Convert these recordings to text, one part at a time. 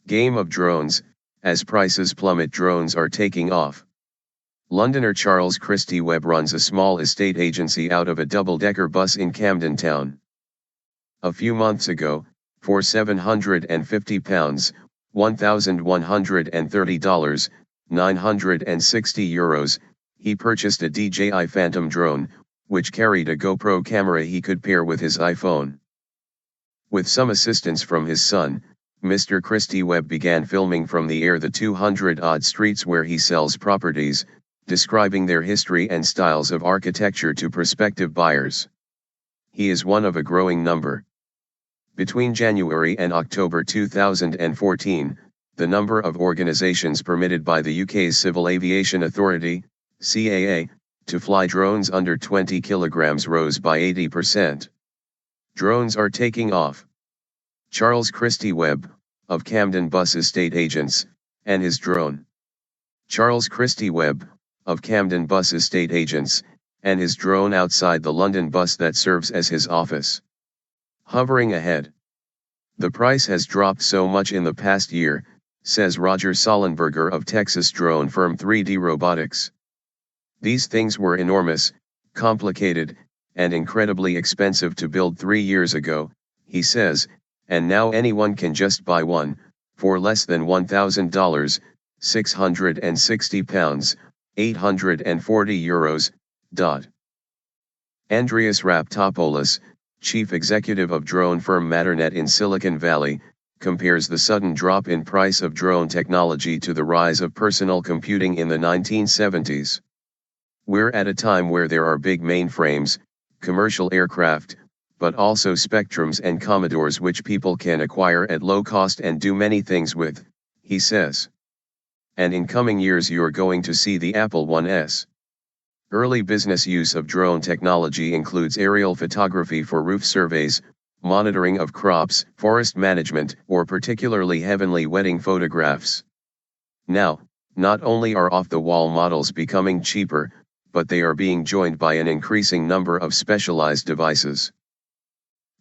Game of drones, as prices plummet, drones are taking off. Londoner Charles Christie-Webb runs a small estate agency out of a double-decker bus in Camden Town. A few months ago, for £750, $1,130, €960, he purchased a DJI Phantom drone, which carried a GoPro camera he could pair with his iPhone. With some assistance from his son, Mr. Christie-Webb began filming from the air the 200-odd streets where he sells properties, describing their history and styles of architecture to prospective buyers. He is one of a growing number. Between January and October 2014, the number of organizations permitted by the UK's Civil Aviation Authority, CAA, to fly drones under 20 kilograms rose by 80%. Drones are taking off. Charles Christie-Webb, of Camden Bus Estate Agents, and his drone. Charles Christie-Webb, of Camden Bus Estate Agents, and his drone outside the London bus that serves as his office. Hovering ahead. The price has dropped so much in the past year, says Roger Sollenberger of Texas drone firm 3D Robotics. These things were enormous, complicated, and incredibly expensive to build 3 years ago, he says, and now anyone can just buy one, for less than $1,000, £660, €840. Andreas Raptopoulos, chief executive of drone firm Matternet in Silicon Valley, compares the sudden drop in price of drone technology to the rise of personal computing in the 1970s. We're at a time where there are big mainframes, commercial aircraft, but also Spectrums and Commodores which people can acquire at low cost and do many things with, he says. And in coming years you're going to see the Apple I's. Early business use of drone technology includes aerial photography for roof surveys, monitoring of crops, forest management, or particularly heavenly wedding photographs. Now, not only are off-the-wall models becoming cheaper, but they are being joined by an increasing number of specialized devices.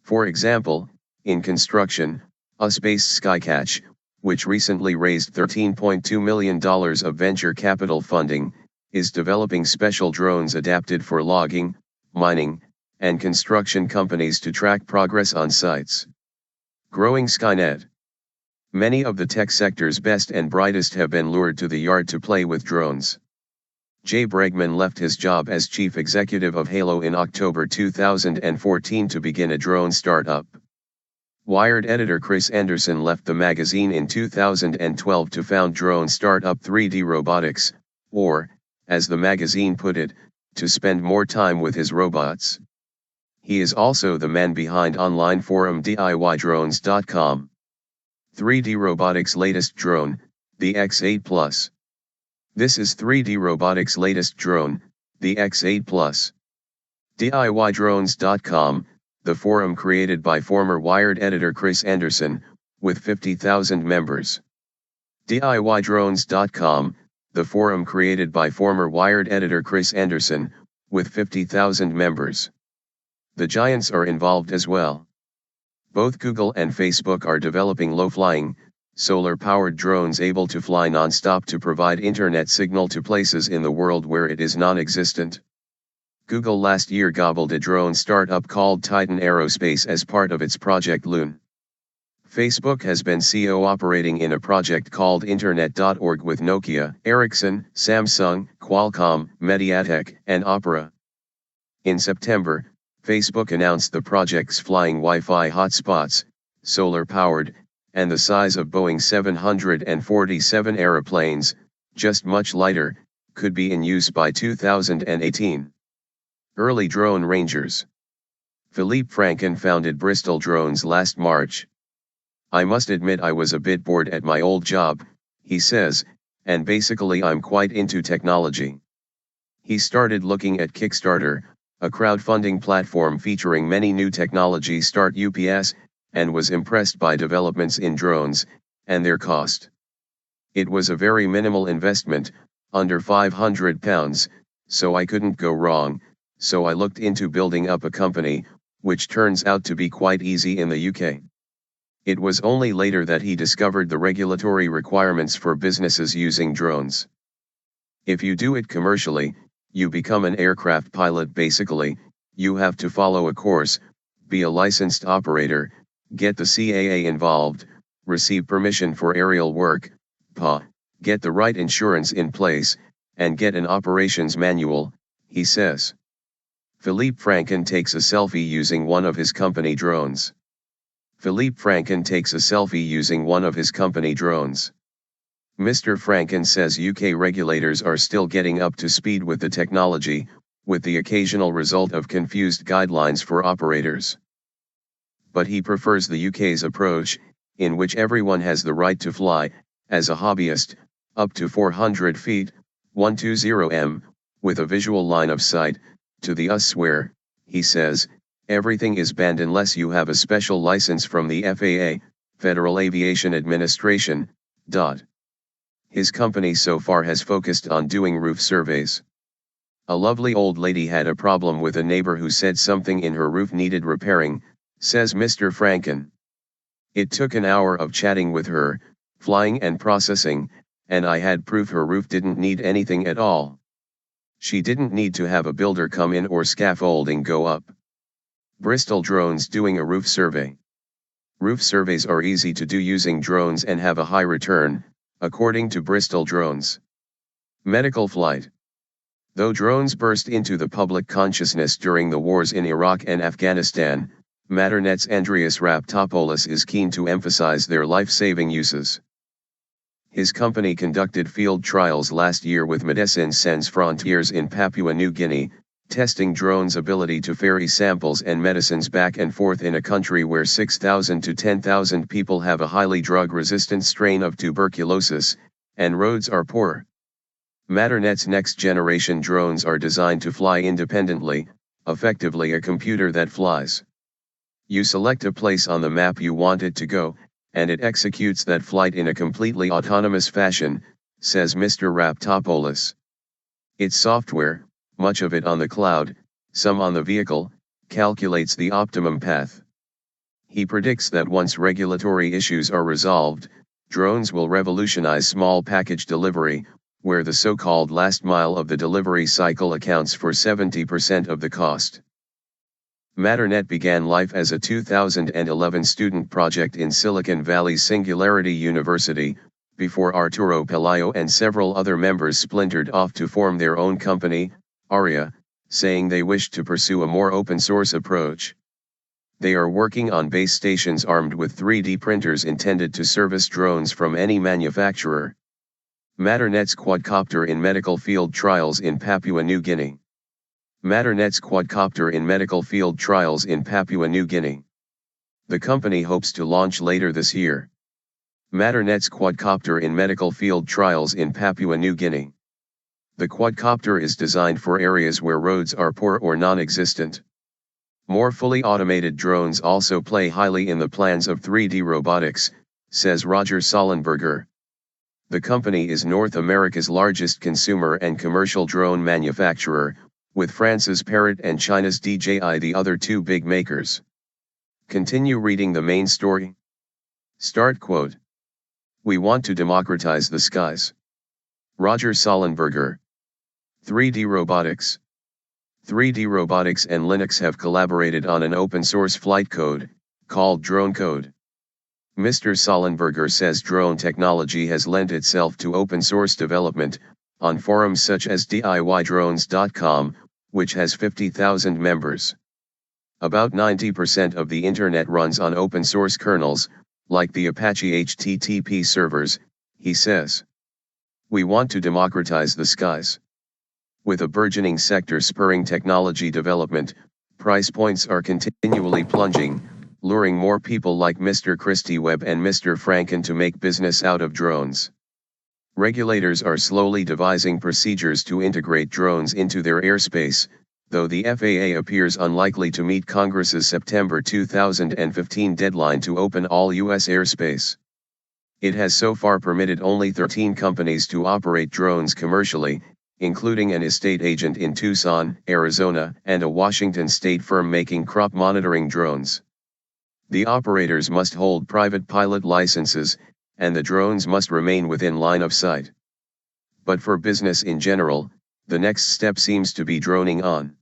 For example, in construction, a Space Skycatch, which recently raised $13.2 million of venture capital funding, is developing special drones adapted for logging, mining, and construction companies to track progress on sites. Growing Skynet. Many of the tech sector's best and brightest have been lured to the yard to play with drones. Jay Bregman left his job as chief executive of Halo in October 2014 to begin a drone startup. Wired editor Chris Anderson left the magazine in 2012 to found drone startup 3D Robotics, or, as the magazine put it, to spend more time with his robots. He is also the man behind online forum DIYdrones.com. 3D Robotics' latest drone, the X8 Plus. This is 3D Robotics' latest drone, the X8 Plus. DIYdrones.com, the forum created by former Wired editor Chris Anderson, with 50,000 members. DIYdrones.com, the forum created by former Wired editor Chris Anderson, with 50,000 members. The giants are involved as well. Both Google and Facebook are developing low-flying, solar-powered drones able to fly non-stop to provide internet signal to places in the world where it is non-existent. Google last year gobbled a drone startup called Titan Aerospace as part of its Project Loon. Facebook has been co-operating in a project called Internet.org with Nokia, Ericsson, Samsung, Qualcomm, Mediatek, and Opera. In September, Facebook announced the project's flying Wi-Fi hotspots, solar-powered, and the size of Boeing 747 aeroplanes, just much lighter, could be in use by 2018. Early drone rangers. Philippe Franken founded Bristol Drones last March. I must admit I was a bit bored at my old job, he says, and basically I'm quite into technology. He started looking at Kickstarter, a crowdfunding platform featuring many new technology startups, and was impressed by developments in drones, and their cost. It was a very minimal investment, under £500, so I couldn't go wrong, so I looked into building up a company, which turns out to be quite easy in the UK. It was only later that he discovered the regulatory requirements for businesses using drones. If you do it commercially, you become an aircraft pilot basically. You have to follow a course, be a licensed operator, get the CAA involved, receive permission for aerial work, get the right insurance in place, and get an operations manual, he says. Philippe Franken takes a selfie using one of his company drones. Philippe Franken takes a selfie using one of his company drones. Mr. Franken says UK regulators are still getting up to speed with the technology, with the occasional result of confused guidelines for operators. But he prefers the UK's approach, in which everyone has the right to fly, as a hobbyist, up to 400 feet, 120 m, with a visual line of sight, to the US where, he says, everything is banned unless you have a special license from the FAA, Federal Aviation Administration. His company so far has focused on doing roof surveys. A lovely old lady had a problem with a neighbor who said something in her roof needed repairing, says Mr. Franken. It took an hour of chatting with her, flying and processing, and I had proof her roof didn't need anything at all. She didn't need to have a builder come in or scaffolding go up. Bristol Drones doing a roof survey. Roof surveys are easy to do using drones and have a high return, according to Bristol Drones. Medical flight. Though drones burst into the public consciousness during the wars in Iraq and Afghanistan, Matternet's Andreas Raptopoulos is keen to emphasize their life-saving uses. His company conducted field trials last year with Médecins Sans Frontières in Papua New Guinea, testing drones' ability to ferry samples and medicines back and forth in a country where 6,000 to 10,000 people have a highly drug-resistant strain of tuberculosis, and roads are poor. Matternet's next-generation drones are designed to fly independently, effectively a computer that flies. You select a place on the map you want it to go, and it executes that flight in a completely autonomous fashion, says Mr. Raptopoulos. Its software, much of it on the cloud, some on the vehicle, calculates the optimum path. He predicts that once regulatory issues are resolved, drones will revolutionize small package delivery, where the so-called last mile of the delivery cycle accounts for 70% of the cost. Matternet began life as a 2011 student project in Silicon Valley's Singularity University, before Arturo Pelayo and several other members splintered off to form their own company, Aria, saying they wished to pursue a more open-source approach. They are working on base stations armed with 3D printers intended to service drones from any manufacturer. Matternet's quadcopter in medical field trials in Papua New Guinea. Matternet's quadcopter in medical field trials in Papua New Guinea. The company hopes to launch later this year. Matternet's quadcopter in medical field trials in Papua New Guinea. The quadcopter is designed for areas where roads are poor or non-existent. More fully automated drones also play highly in the plans of 3D robotics, says Roger Sollenberger. The company is North America's largest consumer and commercial drone manufacturer, with France's Parrot and China's DJI the other two big makers. Continue reading the main story. Start quote. We want to democratize the skies. Roger Sollenberger. 3D robotics. 3D Robotics and Linux have collaborated on an open-source flight code, called Drone Code. Mr. Sollenberger says drone technology has lent itself to open-source development, on forums such as DIYdrones.com, which has 50,000 members. About 90% of the internet runs on open-source kernels, like the Apache HTTP servers, he says. We want to democratize the skies. With a burgeoning sector spurring technology development, price points are continually plunging, luring more people like Mr. Christie-Webb and Mr. Franken to make business out of drones. Regulators are slowly devising procedures to integrate drones into their airspace, though the FAA appears unlikely to meet Congress's September 2015 deadline to open all U.S. airspace. It has so far permitted only 13 companies to operate drones commercially, including an estate agent in Tucson, Arizona, and a Washington state firm making crop monitoring drones. The operators must hold private pilot licenses, and the drones must remain within line of sight. But for business in general, the next step seems to be droning on.